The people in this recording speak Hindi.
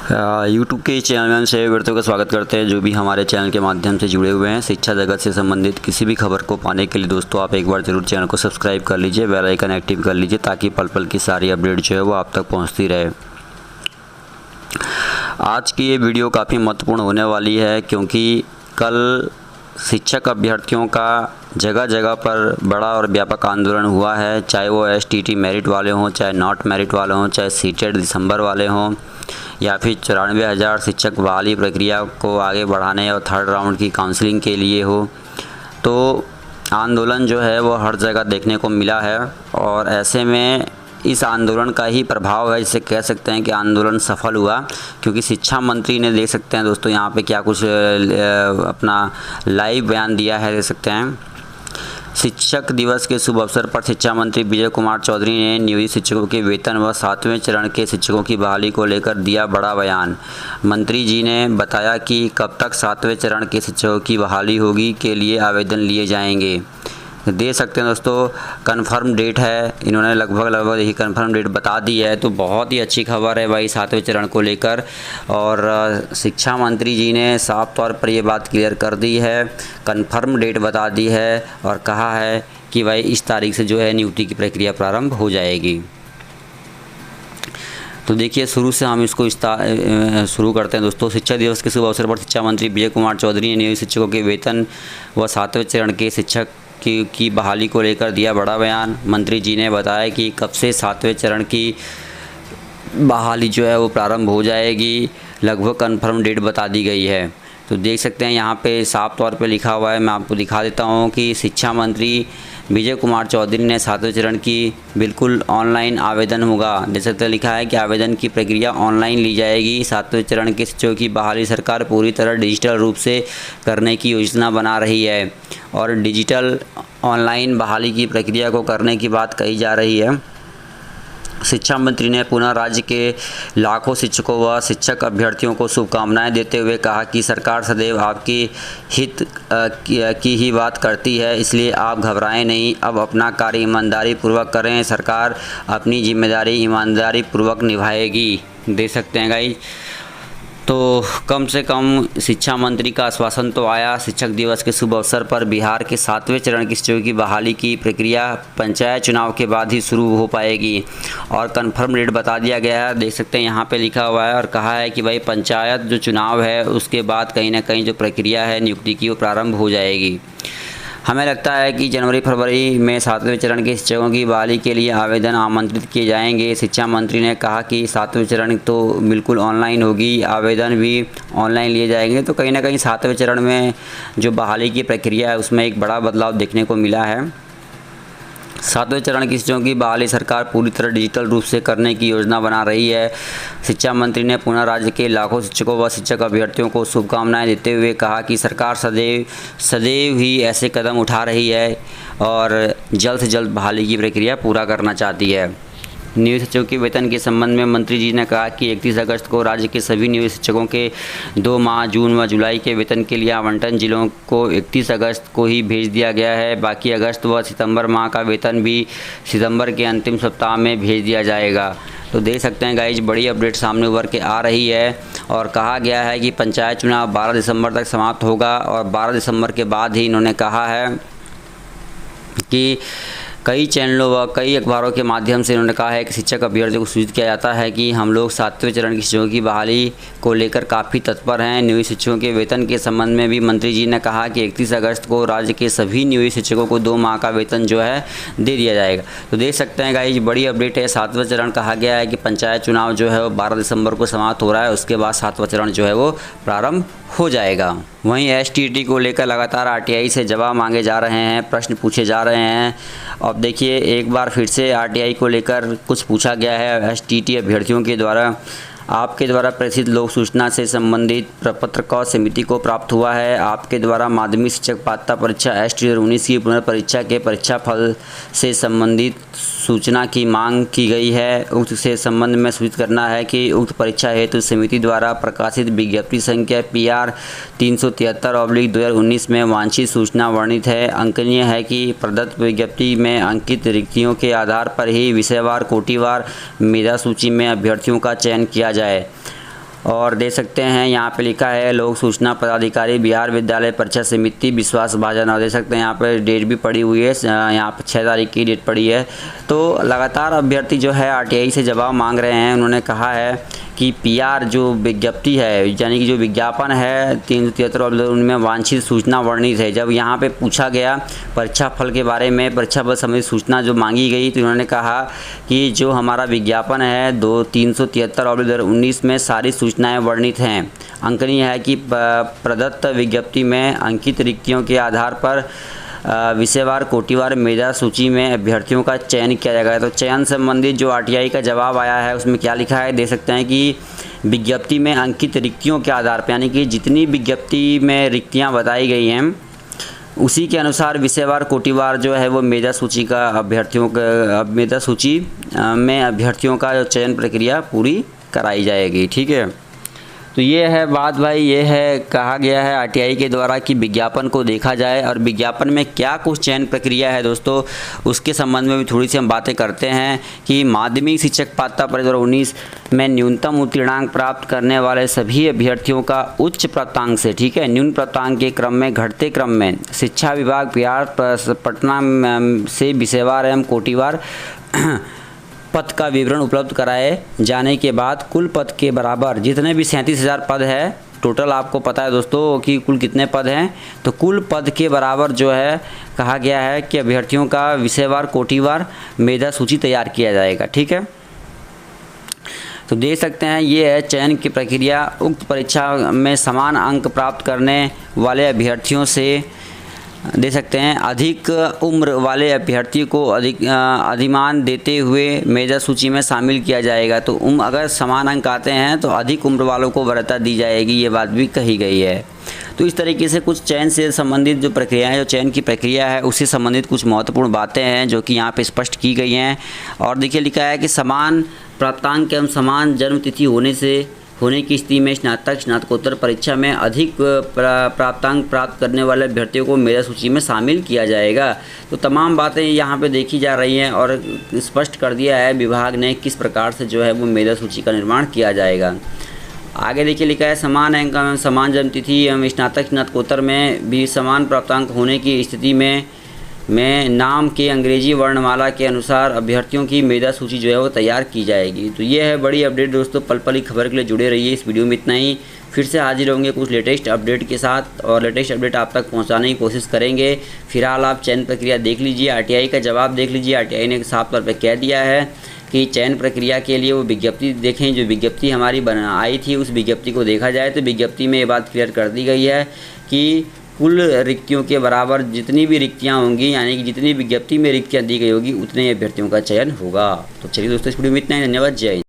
यूट्यूब के चैनल में हम सभी व्यक्तियों का स्वागत करते हैं जो भी हमारे चैनल के माध्यम से जुड़े हुए हैं। शिक्षा जगत से संबंधित किसी भी खबर को पाने के लिए दोस्तों आप एक बार जरूर चैनल को सब्सक्राइब कर लीजिए, बेल आइकन एक्टिव कर लीजिए ताकि पल पल की सारी अपडेट जो है वो आप तक पहुंचती रहे। आज की ये वीडियो काफ़ी महत्वपूर्ण होने वाली है क्योंकि कल शिक्षक अभ्यर्थियों का जगह जगह पर बड़ा और व्यापक आंदोलन हुआ है, चाहे वो STT मेरिट वाले हों, चाहे नॉट मेरिट वाले हों, चाहे सीटेट दिसंबर वाले हों या फिर 94,000 शिक्षक बहाली प्रक्रिया को आगे बढ़ाने और थर्ड राउंड की काउंसलिंग के लिए हो। तो आंदोलन जो है वो हर जगह देखने को मिला है और ऐसे में इस आंदोलन का ही प्रभाव है, जिसे कह सकते हैं कि आंदोलन सफल हुआ क्योंकि शिक्षा मंत्री ने देख सकते हैं दोस्तों यहाँ पे क्या कुछ अपना लाइव बयान दिया है। देख सकते हैं शिक्षक दिवस के शुभ अवसर पर शिक्षा मंत्री विजय कुमार चौधरी ने नियोजित शिक्षकों के वेतन व 7वें चरण के शिक्षकों की बहाली को लेकर दिया बड़ा बयान। मंत्री जी ने बताया कि कब तक 7वें चरण के शिक्षकों की बहाली होगी के लिए आवेदन लिए जाएंगे। दे सकते हैं दोस्तों कंफर्म डेट है, इन्होंने लगभग यही कंफर्म डेट बता दी है। तो बहुत ही अच्छी खबर है भाई 7वें चरण को लेकर और शिक्षा मंत्री जी ने साफ तौर पर ये बात क्लियर कर दी है, कंफर्म डेट बता दी है और कहा है कि भाई इस तारीख से जो है नियुक्ति की प्रक्रिया प्रारंभ हो जाएगी। तो देखिए शुरू से हम इसको शुरू करते हैं दोस्तों। शिक्षा दिवस के शुभ अवसर पर शिक्षा मंत्री विजय कुमार चौधरी ने नियोजित शिक्षकों के वेतन व 7वें चरण के शिक्षक की बहाली को लेकर दिया बड़ा बयान। मंत्री जी ने बताया कि कब से 7वें चरण की बहाली जो है वो प्रारंभ हो जाएगी, लगभग कंफर्म डेट बता दी गई है। तो देख सकते हैं यहाँ पे साफ तौर पे लिखा हुआ है, मैं आपको दिखा देता हूँ कि शिक्षा मंत्री विजय कुमार चौधरी ने 7वें चरण की बिल्कुल ऑनलाइन आवेदन होगा। देख सकते हैं लिखा है कि आवेदन की प्रक्रिया ऑनलाइन ली जाएगी। 7वें चरण के शिक्षकों की बहाली सरकार पूरी तरह डिजिटल रूप से करने की योजना बना रही है और डिजिटल ऑनलाइन बहाली की प्रक्रिया को करने की बात कही जा रही है। शिक्षा मंत्री ने पुनः राज्य के लाखों शिक्षकों व शिक्षक अभ्यर्थियों को शुभकामनाएं देते हुए कहा कि सरकार सदैव आपकी हित की ही बात करती है, इसलिए आप घबराएं नहीं, अब अपना कार्य ईमानदारी पूर्वक करें, सरकार अपनी जिम्मेदारी ईमानदारी पूर्वक निभाएगी। दे सकते हैं गाइस, तो कम से कम शिक्षा मंत्री का आश्वासन तो आया। शिक्षक दिवस के शुभ अवसर पर बिहार के 7वें चरण के शिक्षकों की बहाली की प्रक्रिया पंचायत चुनाव के बाद ही शुरू हो पाएगी और कंफर्म डेट बता दिया गया है। देख सकते हैं यहाँ पे लिखा हुआ है और कहा है कि भाई पंचायत जो चुनाव है उसके बाद कहीं ना कहीं जो प्रक्रिया है नियुक्ति की वो प्रारंभ हो जाएगी। हमें लगता है कि जनवरी फरवरी में 7वें चरण के शिक्षकों की बहाली के लिए आवेदन आमंत्रित किए जाएंगे। शिक्षा मंत्री ने कहा कि 7वें चरण तो बिल्कुल ऑनलाइन होगी, आवेदन भी ऑनलाइन लिए जाएंगे। तो कहीं ना कहीं 7वें चरण में जो बहाली की प्रक्रिया है उसमें एक बड़ा बदलाव देखने को मिला है। 7वें चरण की शिक्षकों की बहाली सरकार पूरी तरह डिजिटल रूप से करने की योजना बना रही है। शिक्षा मंत्री ने पुनः राज्य के लाखों शिक्षकों व शिक्षक अभ्यर्थियों को शुभकामनाएं देते हुए कहा कि सरकार सदैव ही ऐसे कदम उठा रही है और जल्द से जल्द बहाली की प्रक्रिया पूरा करना चाहती है। नियोजित शिक्षकों के वेतन के संबंध में मंत्री जी ने कहा कि 31 अगस्त को राज्य के सभी नियोजित शिक्षकों के 2 माह जून व जुलाई के वेतन के लिए आवंटन जिलों को 31 अगस्त को ही भेज दिया गया है। बाकी अगस्त व सितंबर माह का वेतन भी सितंबर के अंतिम सप्ताह में भेज दिया जाएगा। तो देख सकते हैं गाइज बड़ी अपडेट सामने उभर के आ रही है और कहा गया है कि पंचायत चुनाव 12 दिसंबर तक समाप्त होगा और 12 दिसंबर के बाद ही इन्होंने कहा है कि कई चैनलों व कई अखबारों के माध्यम से उन्होंने कहा है कि शिक्षक अभ्यर्थियों को सूचित किया जाता है कि हम लोग 7वें चरण की शिक्षकों की बहाली को लेकर काफ़ी तत्पर हैं। नियोजित शिक्षकों के वेतन के संबंध में भी मंत्री जी ने कहा कि 31 अगस्त को राज्य के सभी नियोजित शिक्षकों को 2 माह का वेतन जो है दे दिया जाएगा। तो देख सकते हैं गाइस बड़ी अपडेट है। 7वां चरण कहा गया है कि पंचायत चुनाव जो है वो 12 दिसंबर को समाप्त हो रहा है, उसके बाद 7वां चरण जो है वो प्रारंभ हो जाएगा। वहीं STT को लेकर लगातार RTI से जवाब मांगे जा रहे हैं, प्रश्न पूछे जा रहे हैं। अब देखिए एक बार फिर से RTI को लेकर कुछ पूछा गया है STT अभ्यर्थियों के द्वारा। आपके द्वारा प्रेषित लोक सूचना से संबंधित प्रपत्र क समिति को प्राप्त हुआ है। आपके द्वारा माध्यमिक शिक्षक पात्रता परीक्षा S2019 की पुनर्परीक्षा के परीक्षा फल से संबंधित सूचना की मांग की गई है। उक्त से संबंध में सूचित करना है कि उक्त परीक्षा हेतु समिति द्वारा प्रकाशित विज्ञप्ति संख्या PR 373/2019 में वांछित सूचना वर्णित है। अंकनीय है कि प्रदत्त विज्ञप्ति में अंकित रिक्तियों के आधार पर ही विषयवार कोटिवार मेधा सूची में अभ्यर्थियों का चयन किया जाए और देख सकते हैं यहाँ पे लिखा है लोक सूचना पदाधिकारी बिहार विद्यालय परीक्षा समिति विश्वास भाजन। और देख सकते हैं यहाँ पे डेट भी पड़ी हुई है, यहाँ पे 6 तारीख की डेट पड़ी है। तो लगातार अभ्यर्थी जो है आरटीआई से जवाब मांग रहे हैं। उन्होंने कहा है कि पीआर जो विज्ञप्ति है यानी कि जो विज्ञापन है 373 उनमें वांछित सूचना वर्णित है। जब यहाँ पे पूछा गया परीक्षा फल के बारे में, परीक्षा फल संबंधी सूचना जो मांगी गई, तो उन्होंने कहा कि जो हमारा विज्ञापन है 373/2019 में सारी सूचनाएं वर्णित हैं। अंकनीय है कि प्रदत्त विज्ञप्ति में अंकित रिक्तियों के आधार पर विषयवार कोटिवार मेधा सूची में अभ्यर्थियों का चयन किया जाएगा। तो चयन संबंधित जो आरटीआई का जवाब आया है उसमें क्या लिखा है देख सकते हैं कि विज्ञप्ति में अंकित रिक्तियों के आधार पर, यानी कि जितनी विज्ञप्ति में रिक्तियां बताई गई हैं उसी के अनुसार विषयवार कोटिवार जो है वो मेधा सूची का मेधा सूची में अभ्यर्थियों का जो चयन प्रक्रिया पूरी कराई जाएगी। ठीक है, तो ये है बात भाई, ये है कहा गया है आरटीआई के द्वारा कि विज्ञापन को देखा जाए और विज्ञापन में क्या कुछ चयन प्रक्रिया है दोस्तों, उसके संबंध में भी थोड़ी सी हम बातें करते हैं कि माध्यमिक शिक्षक पात्रता परीक्षा 2019 में न्यूनतम उत्तीर्णांक प्राप्त करने वाले सभी अभ्यर्थियों का उच्च प्राप्तांक से, ठीक है, न्यून प्राप्तांक के क्रम में घटते क्रम में शिक्षा विभाग बिहार पटना से विषयवार एवं कोटिवार पद का विवरण उपलब्ध कराए जाने के बाद कुल पद के बराबर जितने भी 37,000 पद है टोटल, आपको पता है दोस्तों कि कुल कितने पद हैं, तो कुल पद के बराबर जो है कहा गया है कि अभ्यर्थियों का विषयवार कोटिवार मेधा सूची तैयार किया जाएगा। ठीक है, तो देख सकते हैं ये है चयन की प्रक्रिया। उक्त परीक्षा में समान अंक प्राप्त करने वाले अभ्यर्थियों से दे सकते हैं अधिक उम्र वाले अभ्यर्थी को अधिमान देते हुए मेधा सूची में शामिल किया जाएगा। तो अगर समान अंक आते हैं तो अधिक उम्र वालों को वरीयता दी जाएगी, ये बात भी कही गई है। तो इस तरीके से कुछ चयन से संबंधित जो प्रक्रिया है, जो चयन की प्रक्रिया है उससे संबंधित कुछ महत्वपूर्ण बातें हैं जो कि यहाँ पे स्पष्ट की गई हैं। और देखिए लिखा है कि समान प्राप्तांक एवं समान जन्म तिथि होने की स्थिति में स्नातक स्नातकोत्तर परीक्षा में अधिक प्राप्तांक प्राप्त करने वाले अभ्यर्थियों को मेधा सूची में शामिल किया जाएगा। तो तमाम बातें यहाँ पे देखी जा रही हैं और स्पष्ट कर दिया है विभाग ने किस प्रकार से जो है वो मेधा सूची का निर्माण किया जाएगा। आगे देखिए लिखा है समान अंक एवं समान जन्म तिथि एवं स्नातक स्नातकोत्तर में भी समान प्राप्तांक होने की स्थिति में नाम के अंग्रेजी वर्णमाला के अनुसार अभ्यर्थियों की मेधा सूची जो है वो तैयार की जाएगी। तो ये है बड़ी अपडेट दोस्तों। पल पल की खबर के लिए जुड़े रहिए। इस वीडियो में इतना ही, फिर से हाजिर होंगे कुछ लेटेस्ट अपडेट के साथ और लेटेस्ट अपडेट आप तक पहुंचाने की कोशिश करेंगे। फिलहाल आप चयन प्रक्रिया देख लीजिए, आरटीआई का जवाब देख लीजिए। आरटीआई ने साफ तौर पर कह दिया है कि चयन प्रक्रिया के लिए वो विज्ञप्ति देखें, जो विज्ञप्ति हमारी आई थी उस विज्ञप्ति को देखा जाए। तो विज्ञप्ति में ये बात क्लियर कर दी गई है कि कुल रिक्तियों के बराबर जितनी भी रिक्तियां होंगी, यानी कि जितनी विज्ञप्ति में रिक्तियां दी गई होगी उतने अभ्यर्थियों का चयन होगा। तो चलिए दोस्तों इस वीडियो में इतना ही। धन्यवाद, जय हिंद।